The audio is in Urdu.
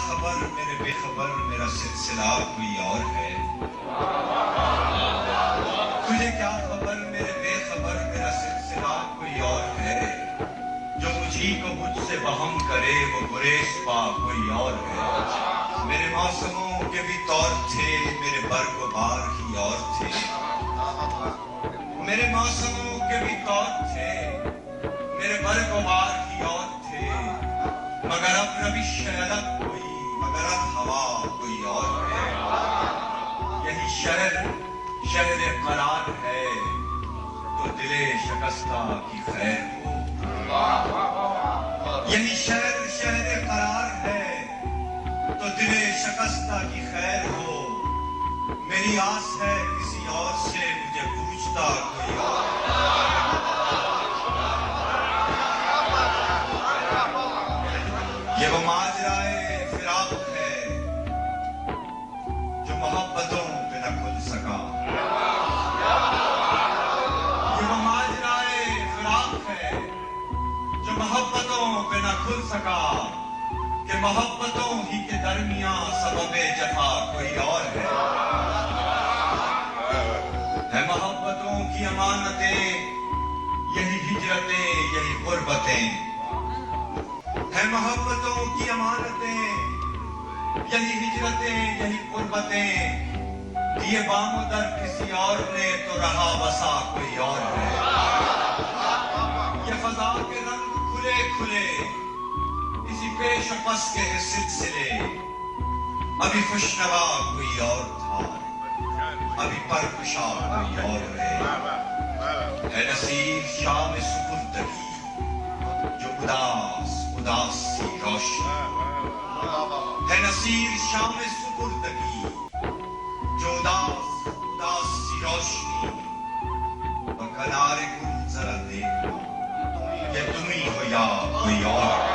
خبر میرے بے خبر میرا سلسلہ کوئی اور ہے؟ تجھے کیا خبر میرے بے خبر میرا سلسلہ کوئی اور ہے؟ جو مجھی کو مجھ سے بہم کرے وہ گریز پا کوئی اور ہے؟ میرے موسموں کے بھی طور تھے میرے برگ و بار ہی اور تھے، میرے موسموں کے بھی طور تھے میرے برگ و بار ہی اور تھے، مگر اب روش الگ کوئی، مگر اب ہوا کوئی اور ہے۔ یہی شہر قرار ہے تو دل شکستہ کی خیر ہو، یہی شہر قرار ہے تو دل شکستہ کی خیر ہو، میری آس ہے کسی اور سے مجھے پوچھتا کوئی اور۔ یہ وہ ماجرائے فراق ہے جو محبتوں پہ نہ کھل سکا، یہ وہ ماجرائے فراق ہے جو محبتوں پہ نہ کھل سکا، کہ محبتوں ہی کے درمیان سبب جفا کوئی اور ہے۔ ہے محبتوں کی امانتیں یہی ہجرتیں یہی غربتیں، ہے محبتوں کی امانتیں یہی ہجرتیں یہی قربتیں، دیے بام و در کسی اور نے تو رہا بسا کوئی اور ہے۔ یہ فضا کے رنگ کھلے کھلے کسی پیش و پس کے سلسلے، ابھی خوشنوا کوئی اور تھا ابھی پرکشا کوئی اور ہے۔ ہے نصیب شام سپردگی جو اداس سی روشنی، ہے نصیر شام سپردگی جو اداس سی روشنی، کنارے گل ذرا دیکھو یہ تم ہی ہو یا کوئی اور۔